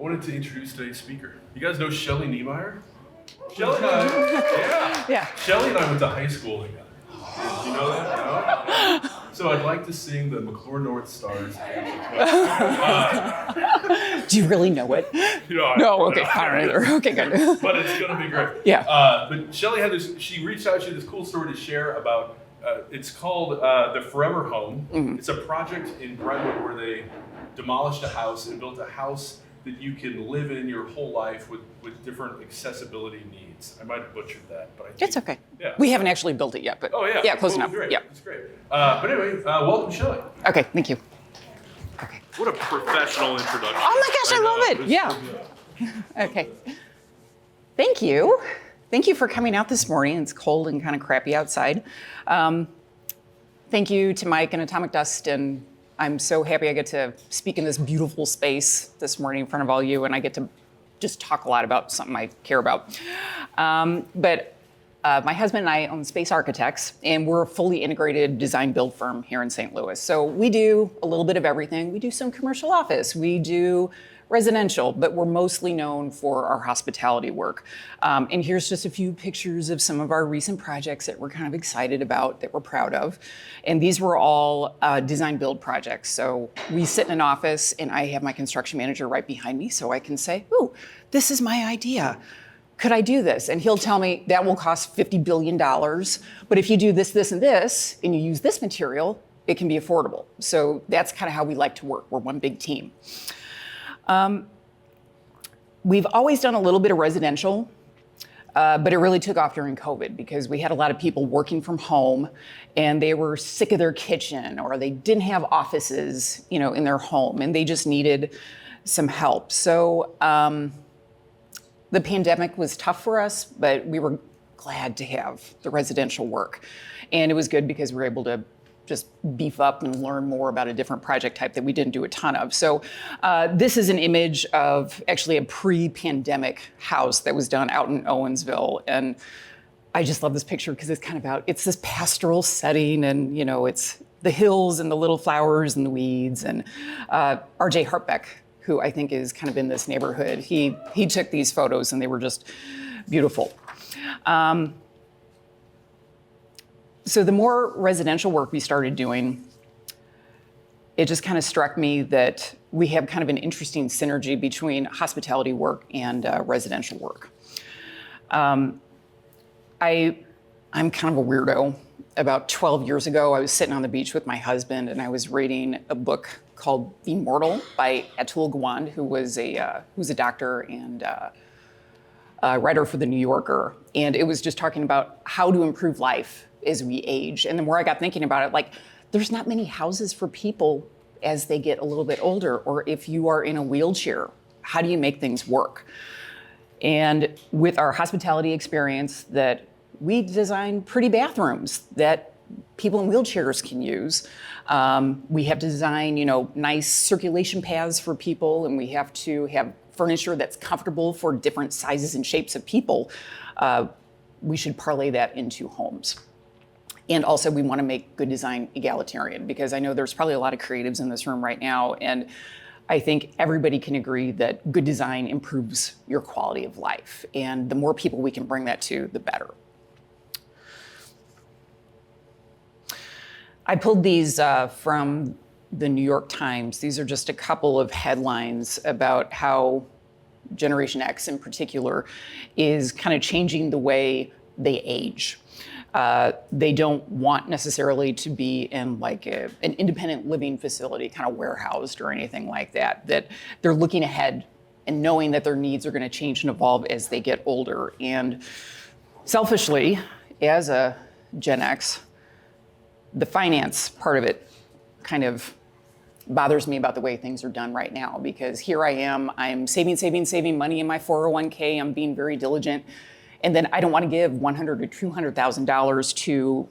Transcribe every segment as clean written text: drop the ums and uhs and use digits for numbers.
wanted to introduce today's speaker. You guys know Shelley Niemeier? Shelley and I, Yeah. Shelley and I went to high school together. Did you know that? No? So I'd like to sing the McClure North Stars. Do you really know it? No, okay, I don't either. Okay, good. But it's gonna be great. Yeah. But Shelley had this. She reached out. She had this cool story to share about. It's called the Forever Home. Mm-hmm. It's a project in Brentwood where they demolished a house and built a house that you can live in your whole life with different accessibility needs. I might have butchered that, but I think It's okay. Yeah. We haven't actually built it yet, but yeah, close enough. Great. Yeah. It's great. But anyway, welcome, Shelley. Okay, thank you. Okay. What a professional introduction. Oh my gosh, I love it. Yeah. Okay. Thank you. Thank you for coming out this morning. It's cold and kind of crappy outside. Thank you to Mike and Atomic Dust, and I'm so happy I get to speak in this beautiful space this morning in front of all you, and I get to just talk a lot about something I care about. But my husband and I own Space Architects, and we're a fully integrated design build firm here in St. Louis. So we do a little bit of everything. We do some commercial office, we do residential, but we're mostly known for our hospitality work. And here's just a few pictures of some of our recent projects that we're kind of excited about, that we're proud of. And these were all design build projects. So we sit in an office and I have my construction manager right behind me so I can say, ooh, this is my idea. Could I do this? And he'll tell me that will cost $50 billion. But if you do this, this, and this, and you use this material, it can be affordable. So that's kind of how we like to work. We're one big team. We've always done a little bit of residential, but it really took off during COVID because we had a lot of people working from home and they were sick of their kitchen or they didn't have offices, in their home and they just needed some help. So the pandemic was tough for us, but we were glad to have the residential work. And it was good because we were able to just beef up and learn more about a different project type that we didn't do a ton of. So this is an image of actually a pre-pandemic house that was done out in Owensville. And I just love this picture because it's kind of it's this pastoral setting and, it's the hills and the little flowers and the weeds. And R.J. Hartbeck, who I think is kind of in this neighborhood, he took these photos and they were just beautiful. So the more residential work we started doing, it just kind of struck me that we have kind of an interesting synergy between hospitality work and residential work. I'm kind of a weirdo. About 12 years ago, I was sitting on the beach with my husband and I was reading a book called Be Mortal by Atul Gawande, who was a doctor and a writer for The New Yorker. And it was just talking about how to improve life as we age. And the more I got thinking about it, there's not many houses for people as they get a little bit older, or if you are in a wheelchair, how do you make things work? And with our hospitality experience, that we design pretty bathrooms that people in wheelchairs can use. We have to design, nice circulation paths for people, and we have to have furniture that's comfortable for different sizes and shapes of people. We should parlay that into homes. And also we want to make good design egalitarian because I know there's probably a lot of creatives in this room right now. And I think everybody can agree that good design improves your quality of life. And the more people we can bring that to, the better. I pulled these from the New York Times. These are just a couple of headlines about how Generation X in particular is kind of changing the way they age. They don't want necessarily to be in an independent living facility, kind of warehoused or anything like that, that they're looking ahead and knowing that their needs are going to change and evolve as they get older. And selfishly, as a Gen X, the finance part of it kind of bothers me about the way things are done right now, because here I am, I'm saving money in my 401k, I'm being very diligent. And then I don't want to give $100,000 or $200,000 to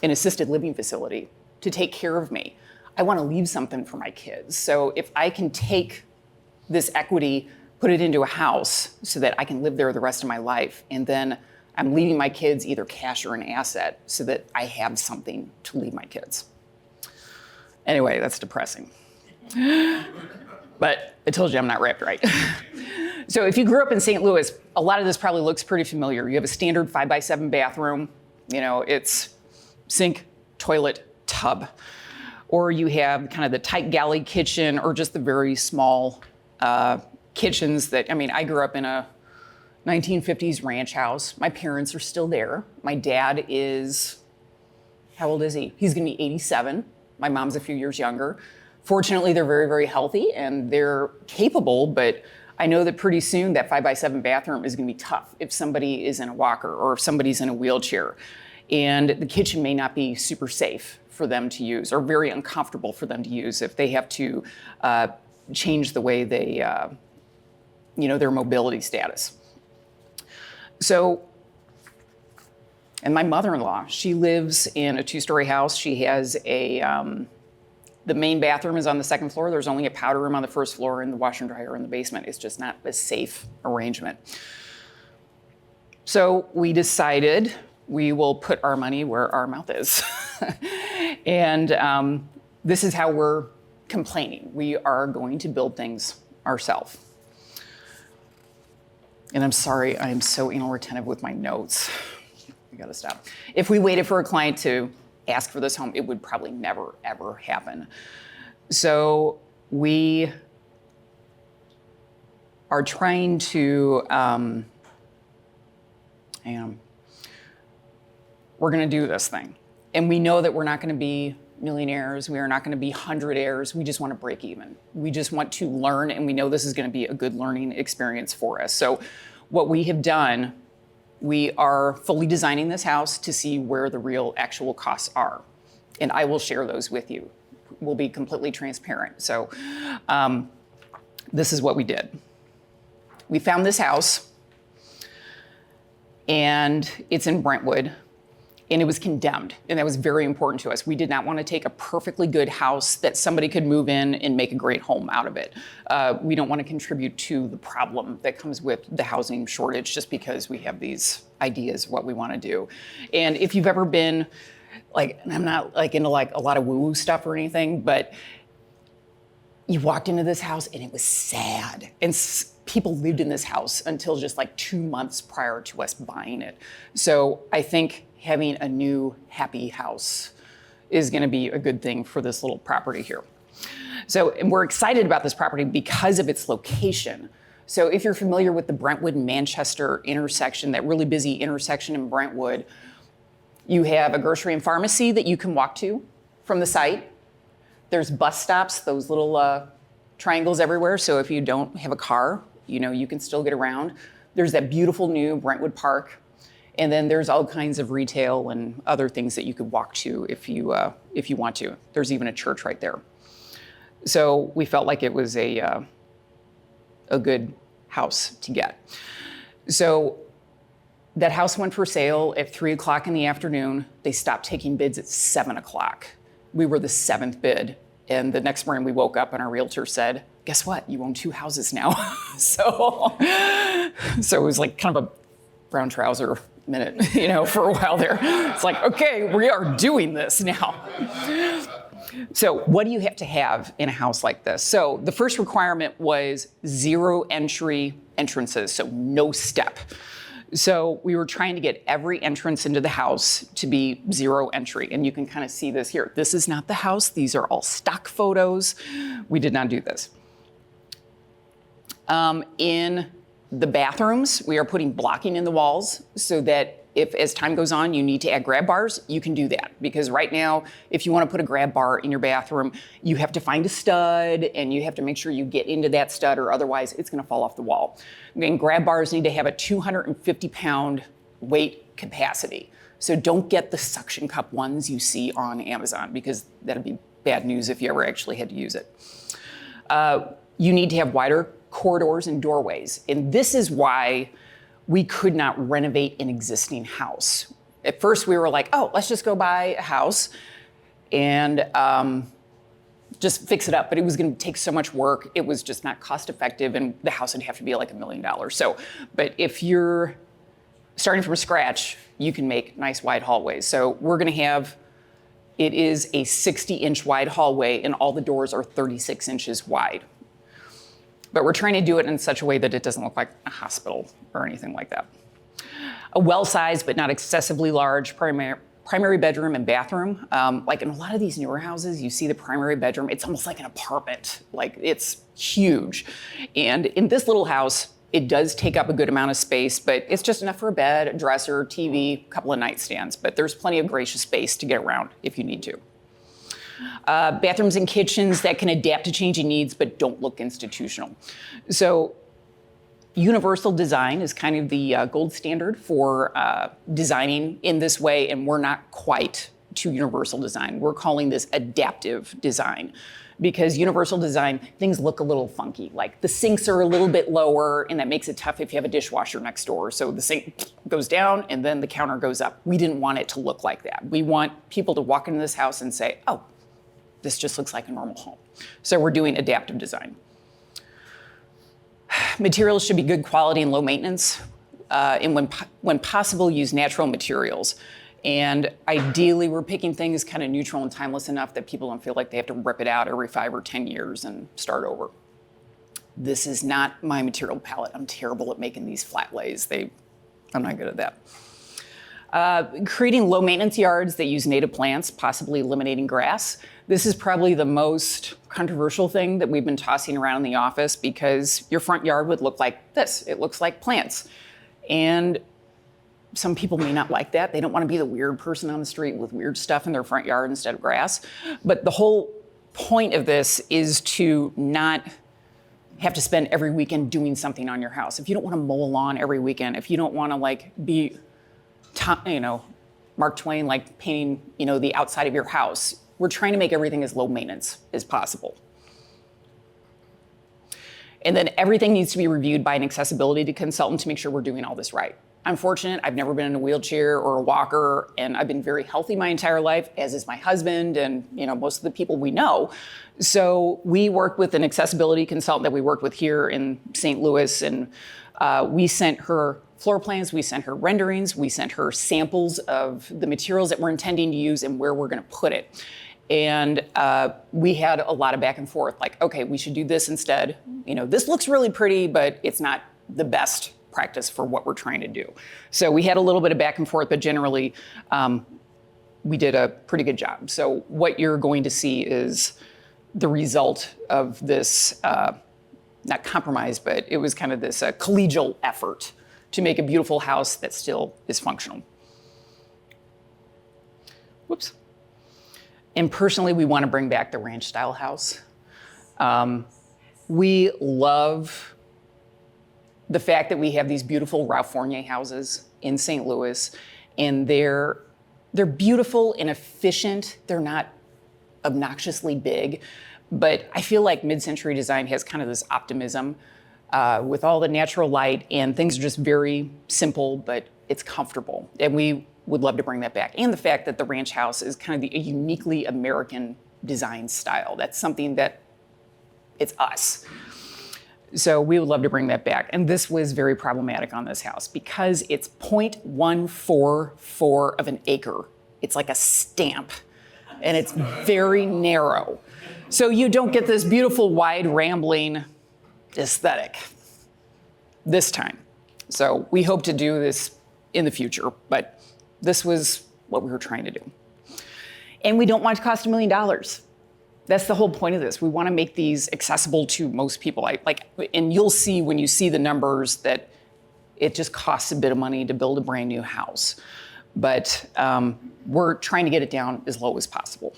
an assisted living facility to take care of me. I want to leave something for my kids. So if I can take this equity, put it into a house so that I can live there the rest of my life, and then I'm leaving my kids either cash or an asset so that I have something to leave my kids. Anyway, that's depressing. but I told you I'm not wrapped right. So if you grew up in St. Louis, a lot of this probably looks pretty familiar. You have a standard 5x7 bathroom. It's sink, toilet, tub. Or you have kind of the tight galley kitchen or just the very small kitchens that, I grew up in a 1950s ranch house. My parents are still there. My dad is, how old is he? He's gonna be 87. My mom's a few years younger. Fortunately, they're very, very healthy and they're capable, but I know that pretty soon that 5x7 bathroom is gonna be tough if somebody is in a walker or if somebody's in a wheelchair. And the kitchen may not be super safe for them to use or very uncomfortable for them to use if they have to change the way they, their mobility status. So, and my mother-in-law, she lives in a 2-story house. She has the main bathroom is on the 2nd floor. There's only a powder room on the 1st floor and the washer and dryer in the basement. It's just not a safe arrangement. So we decided we will put our money where our mouth is. And this is how we're complaining. We are going to build things ourselves. And I'm sorry, I am so anal retentive with my notes. I gotta stop. If we waited for a client to ask for this home, it would probably never, ever happen. So we are trying to, we're gonna do this thing. And we know that we're not gonna be millionaires, we are not gonna be hundredaires, we just wanna break even. We just want to learn, and we know this is gonna be a good learning experience for us. So what we have done, we are fully designing this house to see where the real actual costs are. And I will share those with you. We'll be completely transparent. So this is what we did. We found this house, and it's in Brentwood, and it was condemned, and that was very important to us. We did not want to take a perfectly good house that somebody could move in and make a great home out of it. We don't want to contribute to the problem that comes with the housing shortage just because we have these ideas of what we want to do. And if you've ever been, and I'm not into a lot of woo-woo stuff or anything, but you walked into this house and it was sad. And people lived in this house until just 2 months prior to us buying it. So I think having a new happy house is gonna be a good thing for this little property here. So, and we're excited about this property because of its location. So if you're familiar with the Brentwood-Manchester intersection, that really busy intersection in Brentwood, you have a grocery and pharmacy that you can walk to from the site. There's bus stops, those little triangles everywhere. So if you don't have a car, you can still get around. There's that beautiful new Brentwood Park. And then there's all kinds of retail and other things that you could walk to if you want to. There's even a church right there. So we felt like it was a good house to get. So that house went for sale at 3:00 in the afternoon. They stopped taking bids at 7:00. We were the 7th bid. And the next morning we woke up and our realtor said, guess what? You own 2 houses now. So it was kind of a brown trouser minute, for a while there. It's okay, we are doing this now. So what do you have to have in a house like this? So the first requirement was 0 entry entrances, so no step. So we were trying to get every entrance into the house to be 0 entry. And you can kind of see this here. This is not the house. These are all stock photos. We did not do this. In the bathrooms, we are putting blocking in the walls so that if, as time goes on, you need to add grab bars, you can do that. Because right now, if you want to put a grab bar in your bathroom, you have to find a stud and you have to make sure you get into that stud or otherwise it's going to fall off the wall. And grab bars need to have a 250-pound weight capacity. So don't get the suction cup ones you see on Amazon because that'd be bad news if you ever actually had to use it. You need to have wider corridors and doorways. And this is why we could not renovate an existing house. At first we were like, oh, let's just go buy a house and just fix it up. But it was gonna take so much work. It was just not cost effective and the house would have to be $1 million. So, but if you're starting from scratch, you can make nice wide hallways. So we're gonna have, it is a 60-inch wide hallway and all the doors are 36 inches wide. but we're trying to do it in such a way that it doesn't look like a hospital or anything like that. A well-sized but not excessively large primary bedroom and bathroom. Like in a lot of these newer houses, you see the primary bedroom, it's almost like an apartment. Like it's huge. And in this little house, it does take up a good amount of space, but it's just enough for a bed, a dresser, TV, a couple of nightstands. But there's plenty of gracious space to get around if you need to. Bathrooms and kitchens that can adapt to changing needs, but don't look institutional. So universal design is kind of the gold standard for designing in this way, and we're not quite to universal design. We're calling this adaptive design, because universal design, things look a little funky. Like the sinks are a little bit lower, and that makes it tough if you have a dishwasher next door. So the sink goes down, and then the counter goes up. We didn't want it to look like that. We want people to walk into this house and say, oh, this just looks like a normal home. So we're doing adaptive design. Materials should be good quality and low maintenance, and when possible, use natural materials. And ideally, we're picking things kind of neutral and timeless enough that people don't feel like they have to rip it out every 5 or 10 years and start over. This is not my material palette. I'm terrible at making these flat lays. I'm not good at that. Creating low maintenance yards that use native plants, possibly eliminating grass. This is probably the most controversial thing that we've been tossing around in the office, because your front yard would look like this. It looks like plants. And some people may not like that. They don't want to be the weird person on the street with weird stuff in their front yard instead of grass. But the whole point of this is to not have to spend every weekend doing something on your house. If you don't want to mow a lawn every weekend, if you don't want to like be, Mark Twain, like painting, the outside of your house, we're trying to make everything as low maintenance as possible. And then everything needs to be reviewed by an accessibility consultant to make sure we're doing all this right. I'm fortunate, I've never been in a wheelchair or a walker, and I've been very healthy my entire life, as is my husband and most of the people we know. So we worked with an accessibility consultant that we worked with here in St. Louis, and we sent her floor plans, we sent her renderings, we sent her samples of the materials that we're intending to use and where we're gonna put it. And we had a lot of back and forth, like, okay, we should do this instead. This looks really pretty, but it's not the best practice for what we're trying to do. So we had a little bit of back and forth, but generally we did a pretty good job. So what you're going to see is the result of this, not compromise, but it was kind of this collegial effort to make a beautiful house that still is functional. Whoops. And personally, we want to bring back the ranch style house. We love the fact that we have these beautiful Ralph Fournier houses in St. Louis, and they're beautiful and efficient. They're not obnoxiously big, but I feel like mid-century design has kind of this optimism with all the natural light, and things are just very simple, but it's comfortable. And we would love to bring that back. And the fact that the ranch house is kind of a uniquely American design style. That's something that it's us. So we would love to bring that back. And this was very problematic on this house because it's 0.144 of an acre. It's like a stamp, and it's very narrow. So you don't get this beautiful, wide, rambling aesthetic this time. So we hope to do this in the future, but this was what we were trying to do. And we don't want it to cost $1 million. That's the whole point of this. We want to make these accessible to most people. And you'll see when you see the numbers that it just costs a bit of money to build a brand new house. But we're trying to get it down as low as possible.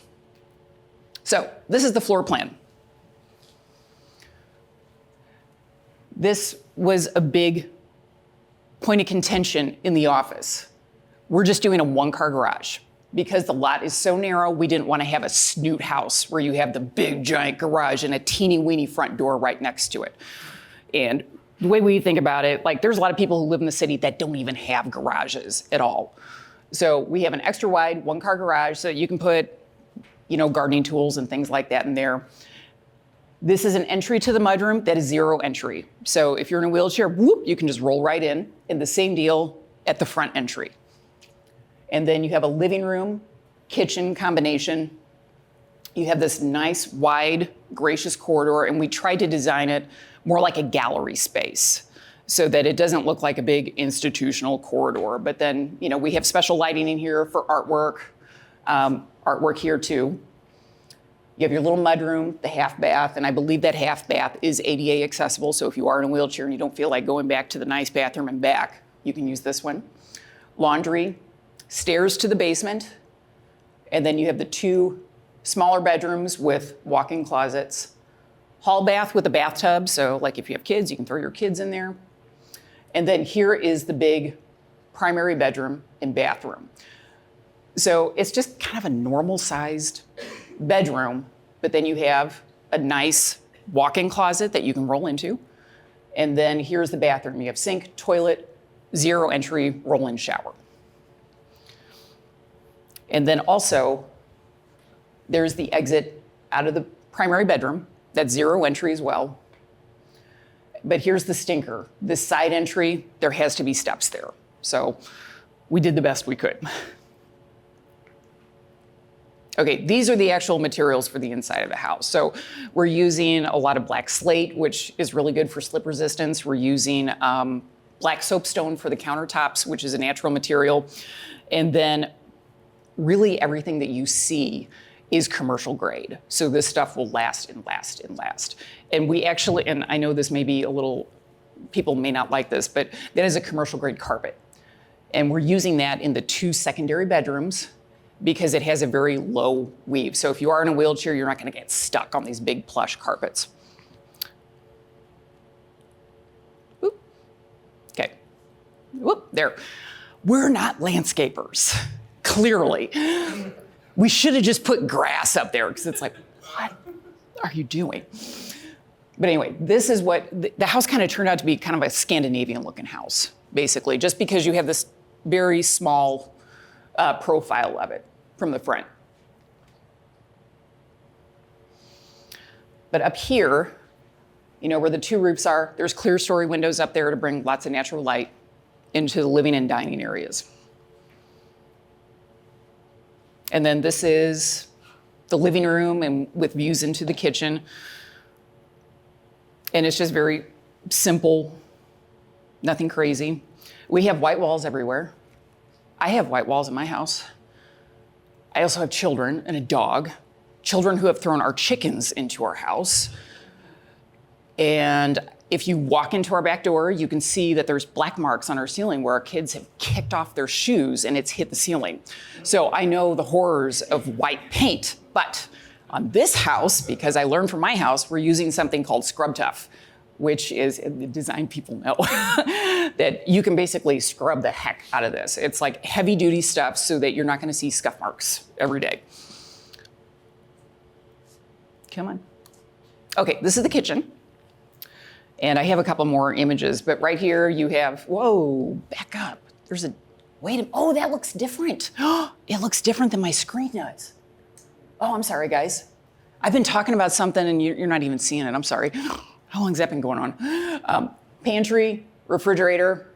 So this is the floor plan. This was a big point of contention in the office. We're just doing a one-car garage. Because the lot is so narrow, we didn't want to have a snoot house where you have the big giant garage and a teeny weeny front door right next to it. And the way we think about it, like there's a lot of people who live in the city that don't even have garages at all. So we have an extra wide one-car garage so that you can put, gardening tools and things like that in there. This is an entry to the mudroom that is zero entry. So if you're in a wheelchair, whoop, you can just roll right in, and the same deal at the front entry. And then you have a living room, kitchen combination. You have this nice, wide, gracious corridor, and we tried to design it more like a gallery space so that it doesn't look like a big institutional corridor. But then, we have special lighting in here for artwork, artwork here too. You have your little mudroom, the half bath, and I believe that half bath is ADA accessible. So if you are in a wheelchair and you don't feel like going back to the nice bathroom and back, you can use this one. Laundry, stairs to the basement, and then you have the 2 smaller bedrooms with walk-in closets. Hall bath with a bathtub, so like if you have kids, you can throw your kids in there. And then here is the big primary bedroom and bathroom. So it's just kind of a normal sized bedroom, but then you have a nice walk-in closet that you can roll into. And then here's the bathroom. You have sink, toilet, 0 entry, roll-in shower. And then also, there's the exit out of the primary bedroom. That's 0 entry as well. But here's the stinker. This side entry, there has to be steps there. So we did the best we could. Okay, these are the actual materials for the inside of the house. So we're using a lot of black slate, which is really good for slip resistance. We're using black soapstone for the countertops, which is a natural material. And then really everything that you see is commercial grade. So this stuff will last and last and last. And we actually, and I know this may be a little, people may not like this, but that is a commercial grade carpet. And we're using that in the 2 secondary bedrooms because it has a very low weave. So if you are in a wheelchair, you're not gonna get stuck on these big plush carpets. Oop. Okay, whoop, there. We're not landscapers, clearly. We should have just put grass up there because it's like, what are you doing? But anyway, this is what, the house kind of turned out to be kind of a Scandinavian looking house, basically, just because you have this very small profile of it from the front. But up here, where the 2 roofs are, there's clear story windows up there to bring lots of natural light into the living and dining areas. And then this is the living room and with views into the kitchen. And it's just very simple, nothing crazy. We have white walls everywhere. I have white walls in my house. I also have children and a dog, children who have thrown our chickens into our house. And if you walk into our back door, you can see that there's black marks on our ceiling where our kids have kicked off their shoes and it's hit the ceiling. So I know the horrors of white paint, but on this house, because I learned from my house, we're using something called Scrub Tough, which is, the design people know, that you can basically scrub the heck out of this. It's like heavy duty stuff so that you're not gonna see scuff marks every day. Come on. Okay, this is the kitchen. And I have a couple more images, but right here you have, whoa, back up. There's a, oh, that looks different. It looks different than my screen does. Oh, I'm sorry, guys. I've been talking about something and you're not even seeing it, I'm sorry. How long's that been going on? Pantry, refrigerator,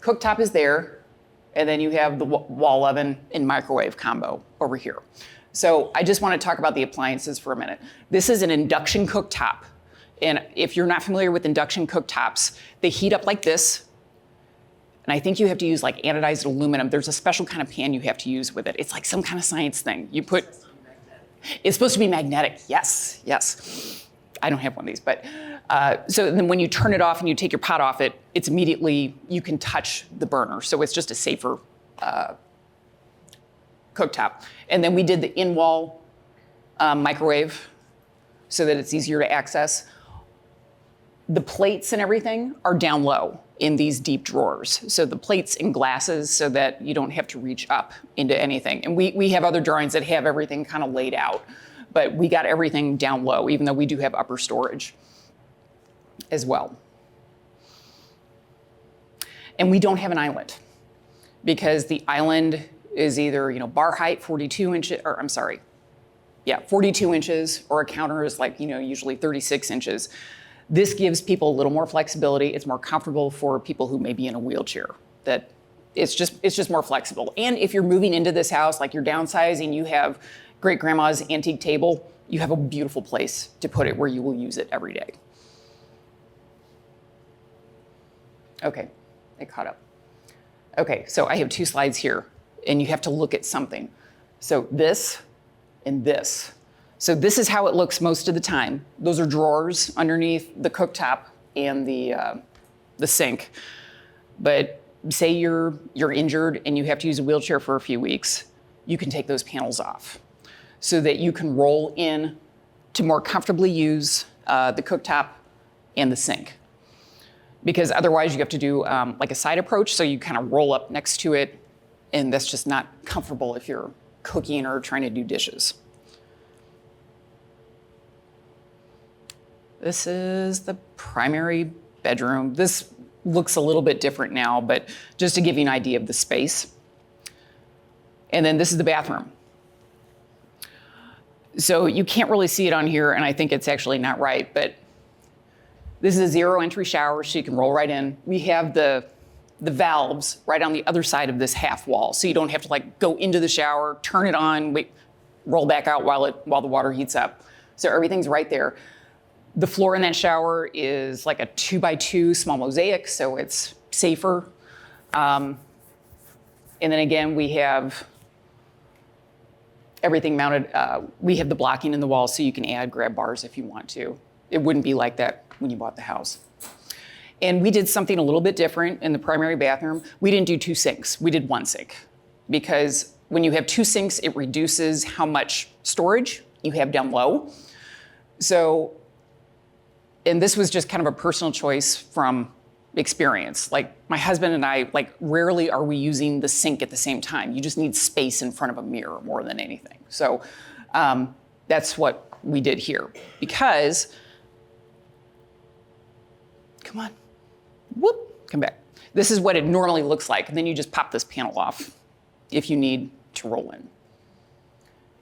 cooktop is there, and then you have the wall oven and microwave combo over here. So I just want to talk about the appliances for a minute. This is an induction cooktop. And if you're not familiar with induction cooktops, they heat up like this. And I think you have to use like anodized aluminum. There's a special kind of pan you have to use with it. It's like some kind of science thing. It's supposed to be magnetic. Yes, yes. I don't have one of these, but so then when you turn it off and you take your pot off it, it's immediately, you can touch the burner. So it's just a safer cooktop. And then we did the in-wall microwave so that it's easier to access. The plates and everything are down low in these deep drawers. So the plates and glasses so that you don't have to reach up into anything. And we have other drawings that have everything kind of laid out, but we got everything down low, even though we do have upper storage as well. And we don't have an island because the island is either, bar height 42 inches, or I'm sorry, 42 inches, or a counter is like, usually 36 inches. This gives people a little more flexibility. It's more comfortable for people who may be in a wheelchair. That it's just more flexible. And if you're moving into this house, like you're downsizing, you have great grandma's antique table, you have a beautiful place to put it where you will use it every day. Okay, it caught up. Okay, so I have 2 slides here, and you have to look at something. So this and this. So this is how it looks most of the time. Those are drawers underneath the cooktop and the sink. But say you're injured and you have to use a wheelchair for a few weeks, you can take those panels off so that you can roll in to more comfortably use the cooktop and the sink. Because otherwise you have to do like a side approach, so you kind of roll up next to it, and that's just not comfortable if you're cooking or trying to do dishes. This is the primary bedroom. This looks a little bit different now, but just to give you an idea of the space. And then this is the bathroom. So you can't really see it on here, and I think it's actually not right, but this is a 0 entry shower, so you can roll right in. We have the valves right on the other side of this half wall, so you don't have to like go into the shower, turn it on, wait, roll back out while the water heats up. So everything's right there. The floor in that shower is like a 2x2 small mosaic, so it's safer. And then again, we have everything mounted. We have the blocking in the wall, so you can add grab bars if you want to. It wouldn't be like that when you bought the house. And we did something a little bit different in the primary bathroom. We didn't do 2 sinks, we did 1 sink. Because when you have 2 sinks, it reduces how much storage you have down low. So, and this was just kind of a personal choice from experience. Like my husband and I, like rarely are we using the sink at the same time. You just need space in front of a mirror more than anything. So that's what we did here. Because, come on, whoop, come back. This is what it normally looks like. And then you just pop this panel off if you need to roll in.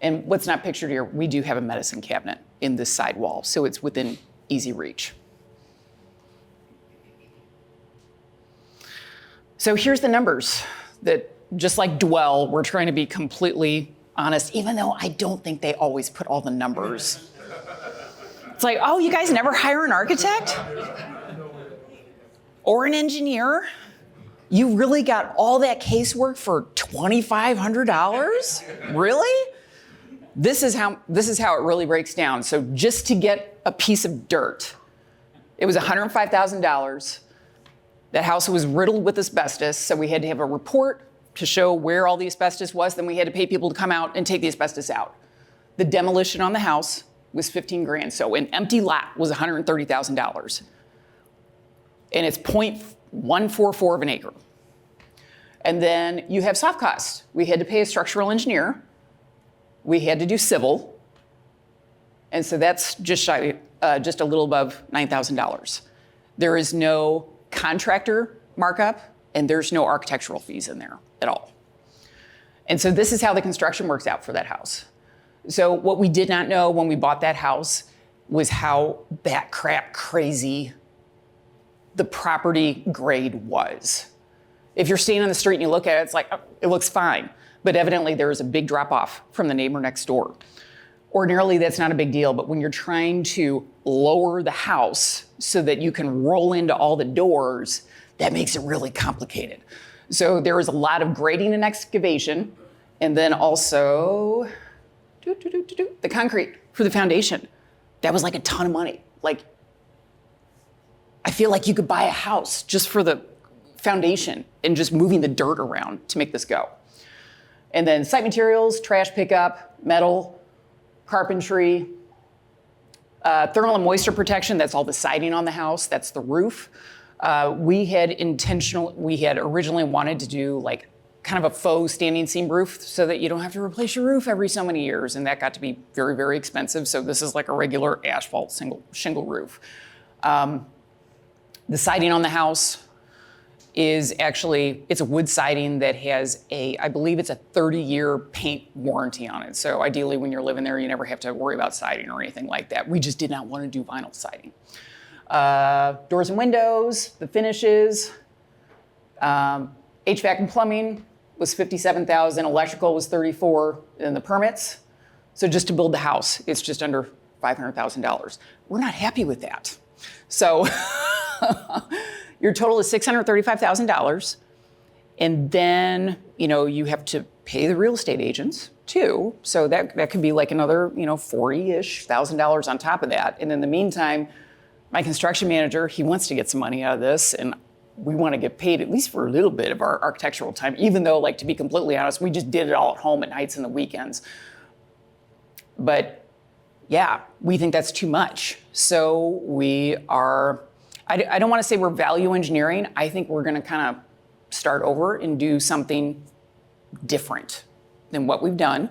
And what's not pictured here, we do have a medicine cabinet in this side wall, so it's within easy reach. So here's the numbers that, just like Dwell, we're trying to be completely honest, even though I don't think they always put all the numbers. It's like, oh, you guys never hire an architect? Or an engineer? You really got all that casework for $2,500? Really? This is how it really breaks down. So just to get a piece of dirt, it was $105,000. That house was riddled with asbestos, so we had to have a report to show where all the asbestos was. Then we had to pay people to come out and take the asbestos out. The demolition on the house was $15,000, so an empty lot was $130,000. And it's 0.144 of an acre. And then you have soft costs. We had to pay a structural engineer. We had to do civil. And so that's just a little above $9,000. There is no contractor markup, and there's no architectural fees in there at all. And so this is how the construction works out for that house. So what we did not know when we bought that house was how bat crap crazy the property grade was. If you're standing on the street and you look at it, it's like, oh, it looks fine. But evidently there is a big drop off from the neighbor next door. Ordinarily, that's not a big deal, but when you're trying to lower the house so that you can roll into all the doors, that makes it really complicated. So there was a lot of grading and excavation, and then also the concrete for the foundation. That was like a ton of money. Like, I feel like you could buy a house just for the foundation and just moving the dirt around to make this go. And then site materials, trash pickup, metal, carpentry, thermal and moisture protection, that's all the siding on the house, that's the roof. We had originally wanted to do like kind of a faux standing seam roof so that you don't have to replace your roof every so many years, and that got to be very, very expensive. So this is like a regular asphalt shingle roof. The siding on the house is actually, it's a wood siding that has I believe it's a 30-year paint warranty on it. So ideally when you're living there, you never have to worry about siding or anything like that. We just did not want to do vinyl siding. Doors and windows, the finishes, HVAC and plumbing was $57,000, electrical was $34,000, and the permits. So just to build the house, it's just under $500,000. We're not happy with that. So, Your total is $635,000. And then, you have to pay the real estate agents too. So that could be like another, $40-ish thousand on top of that. And in the meantime, my construction manager, he wants to get some money out of this, and we want to get paid at least for a little bit of our architectural time, even though, like, to be completely honest, we just did it all at home at nights and the weekends. But yeah, we think that's too much. So we are, I don't want to say we're value engineering. I think we're going to kind of start over and do something different than what we've done.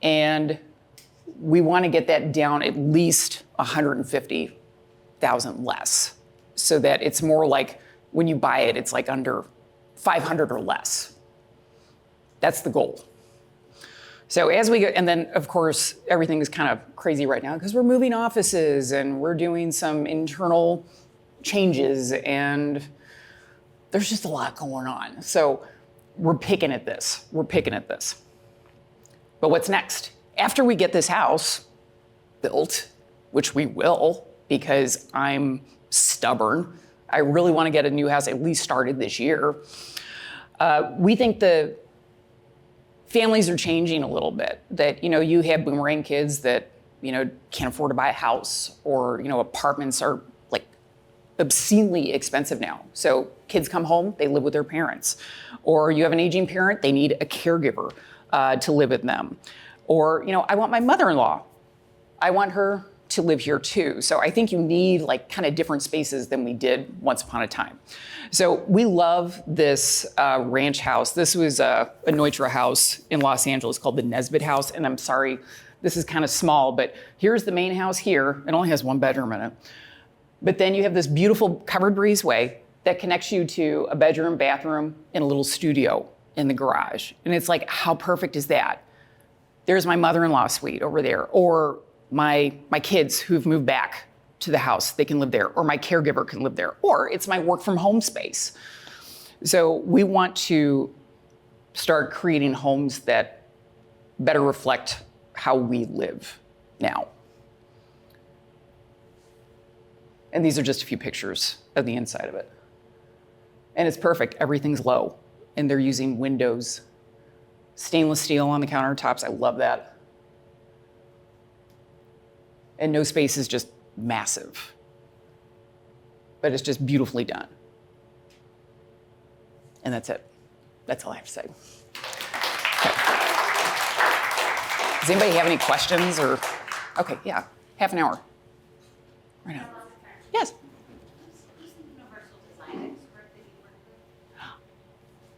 And we want to get that down at least 150,000 less, so that it's more like when you buy it, it's like under 500 or less. That's the goal. So as we go, and then of course, everything is kind of crazy right now because we're moving offices and we're doing some internal changes, and there's just a lot going on. So we're picking at this. But what's next? After we get this house built, which we will, because I'm stubborn, I really want to get a new house at least started this year. We think the families are changing a little bit. That, you have boomerang kids that, can't afford to buy a house, or, apartments are like obscenely expensive now. So kids come home, they live with their parents. Or you have an aging parent, they need a caregiver to live with them. Or, I want my mother-in-law. I want her to live here too. So I think you need like kind of different spaces than we did once upon a time. So we love this ranch house. This was a Neutra house in Los Angeles called the Nesbitt House. And I'm sorry, this is kind of small, but here's the main house here. It only has one bedroom in it. But then you have this beautiful covered breezeway that connects you to a bedroom, bathroom, and a little studio in the garage. And it's like, how perfect is that? There's my mother-in-law suite over there, or my kids who've moved back to the house, they can live there, or my caregiver can live there, or it's my work from home space. So we want to start creating homes that better reflect how we live now. And these are just a few pictures of the inside of it. And it's perfect, everything's low. And they're using windows, stainless steel on the countertops, I love that. And no space is just massive, but it's just beautifully done. And that's it. That's all I have to say. Okay. Does anybody have any questions or? Okay, yeah, half an hour. Right now. Yes.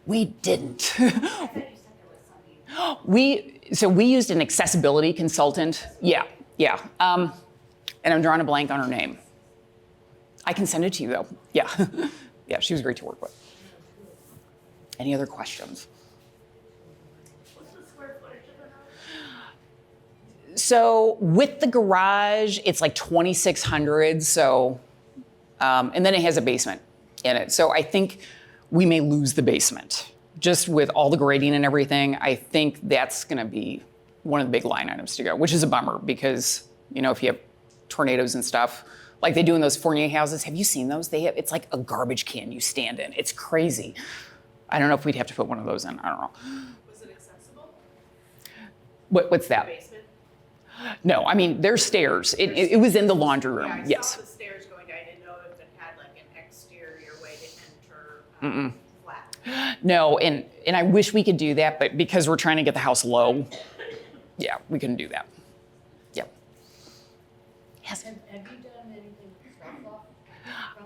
We didn't. we used an accessibility consultant. Yeah. And I'm drawing a blank on her name. I can send it to you though. Yeah. Yeah, she was great to work with. Any other questions? What's the square footage of the house? So with the garage, it's like 2,600. So, and then it has a basement in it. So I think we may lose the basement. Just with all the grading and everything, I think that's gonna be one of the big line items to go, which is a bummer because, if you have tornadoes and stuff, like they do in those Fournier houses, have you seen those? It's like a garbage can you stand in. It's crazy. I don't know if we'd have to put one of those in, I don't know. Was it accessible? What's that? Basement? No, I mean, there's stairs. It was in the laundry room, Yeah, I yes. saw the stairs going down. I didn't know if it had like an exterior way to enter flat. No, and I wish we could do that, but because we're trying to get the house low, yeah, we couldn't do that. Yep. Yes. Have you done anything with Starkloff?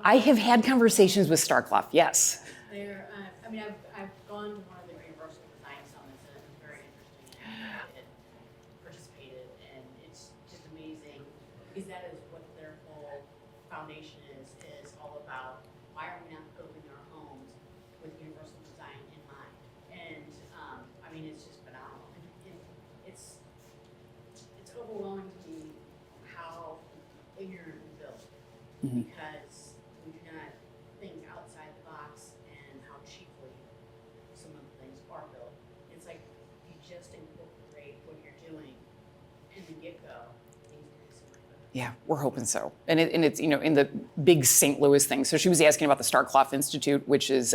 I have had conversations with Starkloff, yes. There, I've gone to one of the Universal Design Summits and it was very interesting. And participated, and it's just amazing because that is what their whole foundation is all about. Why are we not building our homes with universal design in mind? And it's just phenomenal. It's overwhelming to me how ignorant we build because we do not think outside the box and how cheaply some of the things are built. It's like you just incorporate what you're doing in the get-go, things can be so much better. Yeah, we're hoping so. And it's, in the big St. Louis thing. So she was asking about the Starkloff Institute, which is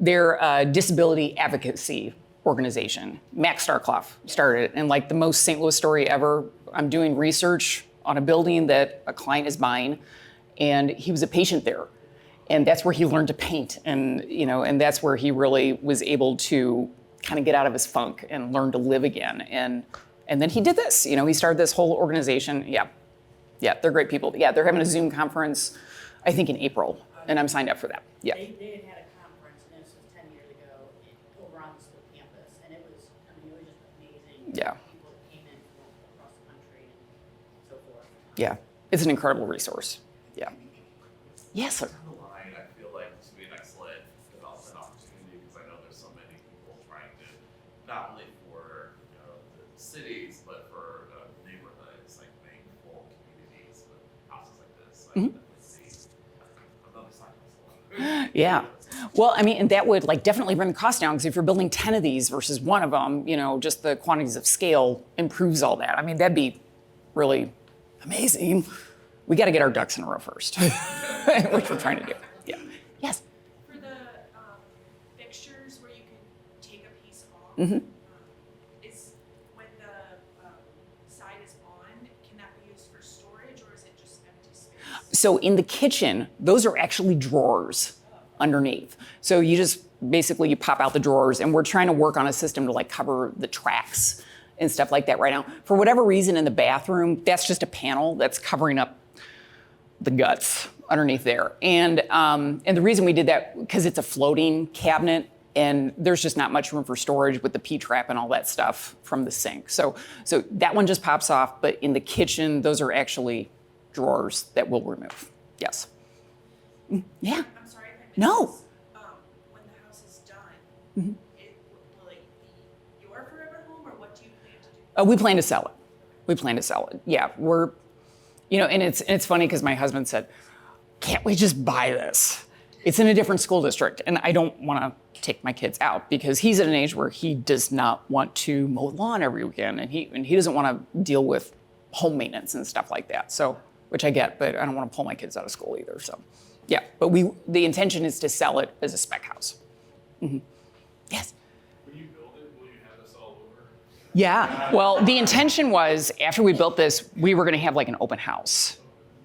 their disability advocacy organization. Max Starkloff started it. And like the most St. Louis story ever, I'm doing research on a building that a client is buying, and he was a patient there. And that's where he learned to paint. And, and that's where he really was able to kind of get out of his funk and learn to live again. And then he did this, he started this whole organization. Yeah, they're great people. Yeah, they're having a Zoom conference, I think in April, and I'm signed up for that. Yeah. They had a conference, and this was 10 years ago, over on the school campus, and it was just amazing. Yeah. People that came in from across the country and so forth. Yeah, it's an incredible resource. Yeah. Yes, sir. Down the line, I feel like this would be an excellent development opportunity because I know there's so many people trying to, not only for the cities, but for neighborhoods, like make full communities with houses like this. I definitely see another side of this. Yeah. Well, and that would definitely bring the cost down, because if you're building 10 of these versus one of them, just the quantities of scale improves all that. That'd be really amazing. We got to get our ducks in a row first, which we're trying to do. Yeah. Yes. For the fixtures where you can take a piece off, is when the side is on, can that be used for storage, or is it just empty space? So in the kitchen, those are actually drawers underneath. So you just basically you pop out the drawers, and we're trying to work on a system to cover the tracks and stuff like that right now. For whatever reason, in the bathroom, that's just a panel that's covering up the guts underneath there. And the reason we did that, because it's a floating cabinet, and there's just not much room for storage with the P-trap and all that stuff from the sink. So that one just pops off, but in the kitchen, those are actually drawers that we'll remove. Yes. Yeah. I'm sorry if I missed No. this. When the house is done, will it be your forever home, or what do you plan to do? We plan to sell it. We plan to sell it. Yeah, we're, and it's funny because my husband said, "Can't we just buy this? It's in a different school district, and I don't want to take my kids out," because he's at an age where he does not want to mow the lawn every weekend, and he doesn't want to deal with home maintenance and stuff like that. So, which I get, but I don't want to pull my kids out of school either. So, yeah. But the intention is to sell it as a spec house. Yes. When you build it, will you have this all over? Yeah. Well, the intention was after we built this, we were going to have an open house,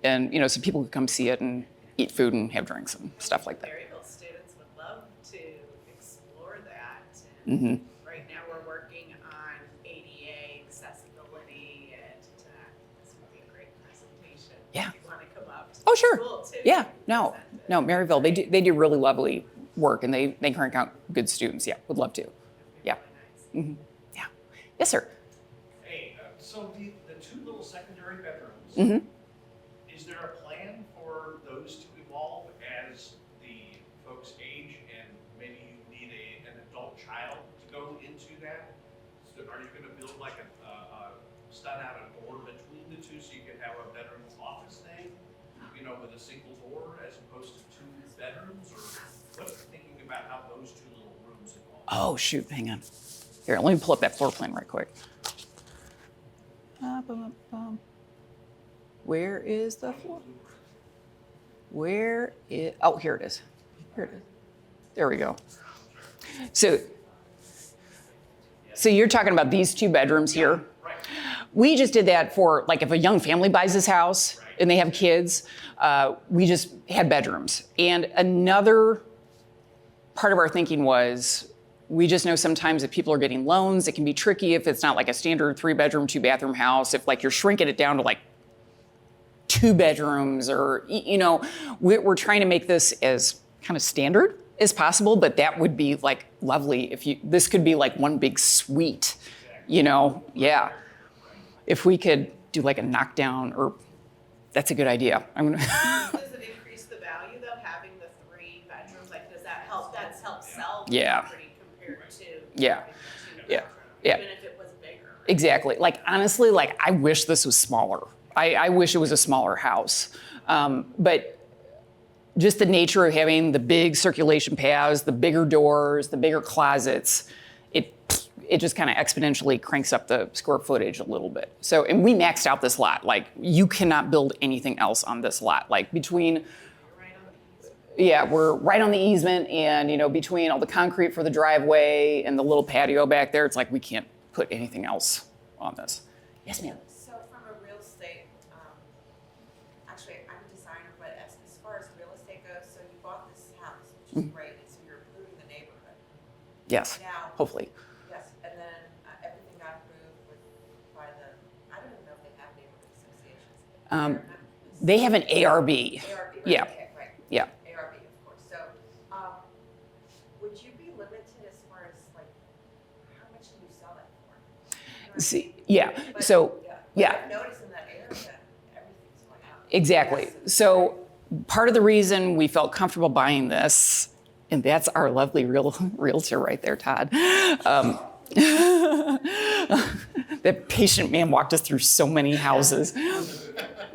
and so people could come see it and eat food and have drinks and stuff like that. Maryville students would love to explore that. And right now we're working on ADA accessibility, and this would be a great presentation. Yeah. If you want to come up to Oh, the sure. school too. Yeah. No, present it. no, Maryville, they do really lovely work, and they crank out good students. Yeah, would love to. Yeah. Really nice. Yeah. Yes, sir. Hey, so the two little secondary bedrooms, is there a plan for those to evolve as the folks age and maybe you need an adult child to go into that? So are you gonna build stud out a door between the two so you can have a bedroom office thing, with a single door as opposed to two bedrooms? Or what's the thinking about how those two little rooms evolve? Oh, shoot. Hang on. Here, let me pull up that floor plan right quick. Where is the floor? Oh, here it is. Here it is. There we go. So you're talking about these two bedrooms here? Right. We just did that for, if a young family buys this house and they have kids, we just had bedrooms. And another part of our thinking was, we just know sometimes if people are getting loans, it can be tricky if it's not a standard 3-bedroom, 2-bathroom house. If you're shrinking it down to 2 bedrooms, or, we're trying to make this as kind of standard as possible, but that would be lovely if this could be one big suite, yeah. If we could do a knockdown, or that's a good idea. Does it increase the value though, having the 3 bedrooms? Does that help? That's help sell the Yeah. property compared to Yeah. having the 2 Yeah. bedroom, Yeah. even if it was bigger. Right? Exactly. Honestly, I wish this was smaller. I wish it was a smaller house. But just the nature of having the big circulation paths, the bigger doors, the bigger closets, it just kind of exponentially cranks up the square footage a little bit. So, and we maxed out this lot. Like, you cannot build anything else on this lot. Like, between, yeah, we're right on the easement, and, you know, between all the concrete for the driveway and the little patio back there, it's like we can't put anything else on this. Yes, ma'am. So from a real estate, actually, I'm a designer, but as far as real estate goes, so you bought this house, which is great, and so you're improving the neighborhood. Yes, Now, hopefully. yes, and then everything got approved by the, I don't even know if they have neighborhood associations. They have an ARB. ARB, right, Yeah. okay, right. Yeah. ARB, of course. So, would you be limited as far as like, how much can you sell that for? You know what I See, mean? yeah, But- so, yeah. I've noticed in that area that everything's going up. Exactly. So part of the reason we felt comfortable buying this, and that's our lovely realtor right there, Todd. That patient man walked us through so many houses.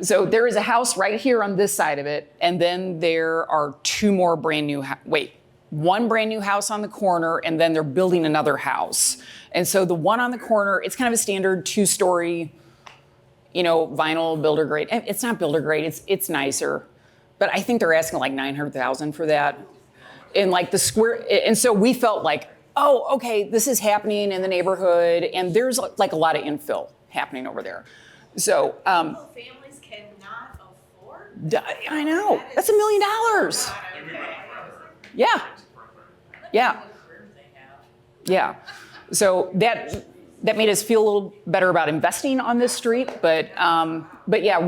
So there is a house right here on this side of it, and then there are two more brand new, one brand new house on the corner, and then they're building another house. And so the one on the corner, it's kind of a standard 2-story, you know, vinyl builder grade. It's not builder grade, it's nicer. But I think they're asking like $900,000 for that. And like the square, and so we felt like, oh, okay, this is happening in the neighborhood, and there's like a lot of infill happening over there. So, Families cannot afford. I know, that's $1 million. Yeah, yeah, yeah. So that made us feel a little better about investing on this street, but yeah,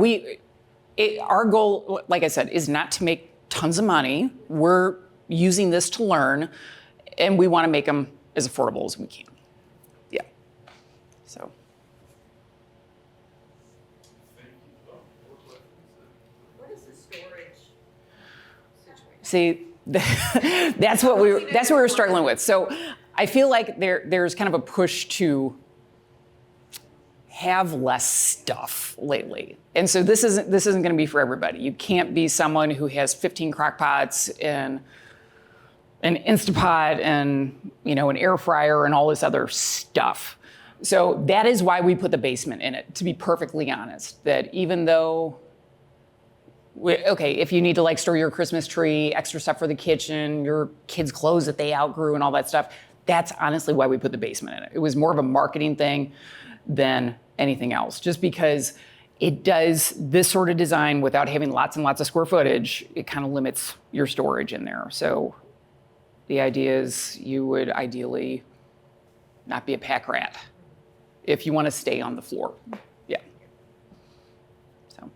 our goal, like I said, is not to make tons of money. We're using this to learn, and we want to make them as affordable as we can. Yeah. So. What is the storage situation? See, that's what we were struggling with. So I feel like there's kind of a push to have less stuff lately. And so this isn't going to be for everybody. You can't be someone who has 15 crock pots and an Instapot and, you know, an air fryer and all this other stuff. So that is why we put the basement in it, to be perfectly honest. That even though, okay, if you need to like store your Christmas tree, extra stuff for the kitchen, your kids' clothes that they outgrew and all that stuff, that's honestly why we put the basement in it. It was more of a marketing thing than anything else, just because it does this sort of design without having lots and lots of square footage. It kind of limits your storage in there. So the idea is you would ideally not be a pack rat if you want to stay on the floor. Yeah. So.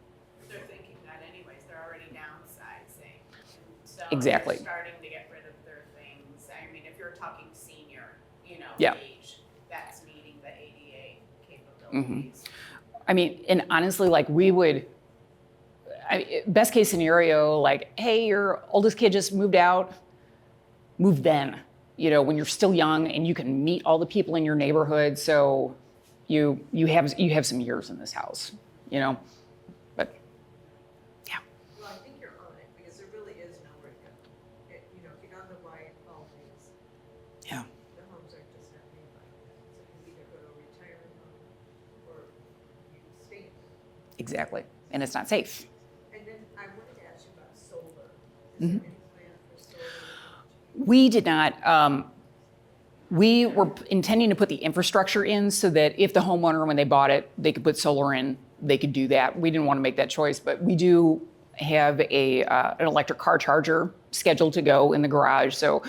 They're thinking that anyways, they're already downsizing. And so Exactly. they're starting to get rid of their things. I mean, if you're talking senior, you know, Yeah. age, that's meeting the ADA capabilities. I mean, and honestly, like best case scenario, like, hey, your oldest kid just moved out, move then, you know, when you're still young and you can meet all the people in your neighborhood. So you have some years in this house, you know, but yeah. Well, I think you're on it, because there really is nowhere to go. You know, if you go to Wyatt Baldwin's, Yeah. the homes are just not made like that. So you either go to a retirement home or you stay in it. Exactly. And it's not safe. And then I wanted to ask you about solar. Is there any plan for solar? We did not. We were intending to put the infrastructure in so that if the homeowner, when they bought it, they could put solar in, they could do that. We didn't want to make that choice, but we do have an electric car charger scheduled to go in the garage. So,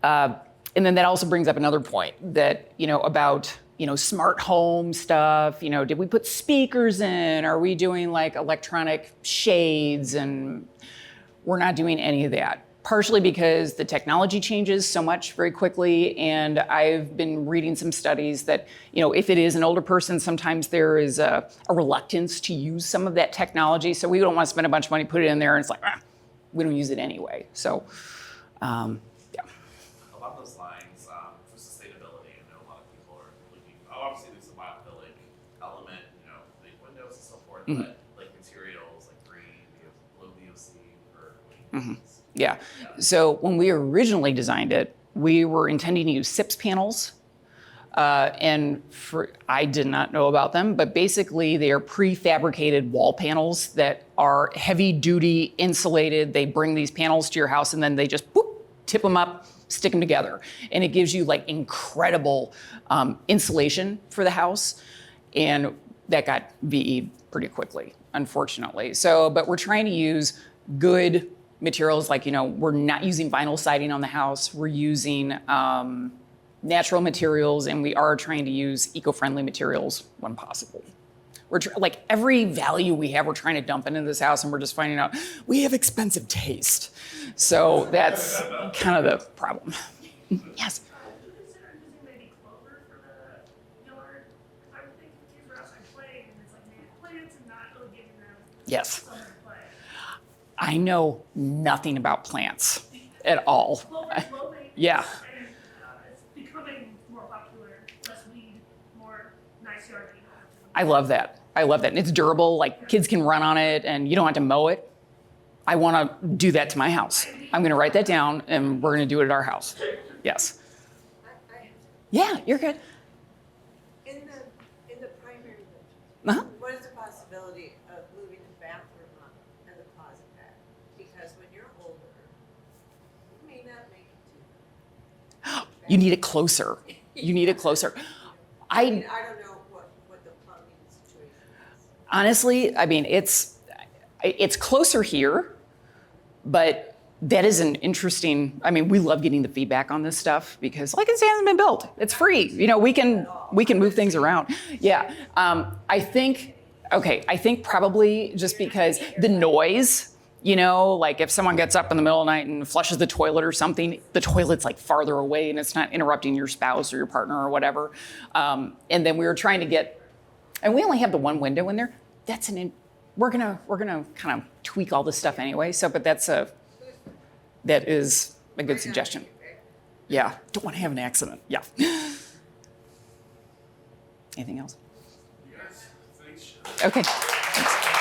and then that also brings up another point that, you know, about, you know, smart home stuff. You know, did we put speakers in? Are we doing like electronic shades? And we're not doing any of that. Partially because the technology changes so much very quickly, and I've been reading some studies that, you know, if it is an older person, sometimes there is a reluctance to use some of that technology. So we don't want to spend a bunch of money, put it in there, and it's like, we don't use it anyway. So, yeah. Along those lines, for sustainability, I know a lot of people are looking, obviously there's a biophilic element, you know, big windows and so forth, but like materials like green, low VOC, or Yeah. So when we originally designed it, we were intending to use SIPS panels. I did not know about them, but basically they are prefabricated wall panels that are heavy duty insulated. They bring these panels to your house and then they just boop, tip them up, stick them together. And it gives you like incredible insulation for the house. And that got VE'd pretty quickly, unfortunately. So, but we're trying to use good materials, like, we're not using vinyl siding on the house. We're using natural materials, and we are trying to use eco-friendly materials when possible. Like every value we have, we're trying to dump into this house, and we're just finding out we have expensive taste. So that's kind of the problem. Yes. Do you consider using maybe clover for the yard? I would think kids are outside playing and it's like native plants and not really giving them Yes. somewhere to play. I know nothing about plants at all. Clover is low maintenance. Yeah. And it's becoming more popular, less weed, more nice yard. I love that. And it's durable. Like kids can run on it, and you don't have to mow it. I want to do that to my house. I'm going to write that down, and we're going to do it at our house. Yes. Yeah, you're good. In the primary bedroom, Uh-huh. what is the possibility of moving the bathroom up and the closet back? Because when you're older, you may not make it to. You need it closer. You need it closer. I don't know what the plumbing situation is. Honestly, I mean, it's closer here, but that is an interesting, we love getting the feedback on this stuff because, like I say, it hasn't been built. It's free. We can move things around. Yeah. I think probably just because the noise, like if someone gets up in the middle of the night and flushes the toilet or something, the toilet's like farther away and it's not interrupting your spouse or your partner or whatever. And then we were trying to get, and we only have the one window in there. We're gonna kind of tweak all this stuff anyway. So, but that is a good suggestion. Yeah, don't want to have an accident. Yeah. Anything else? Yes, thanks. Okay. Thanks.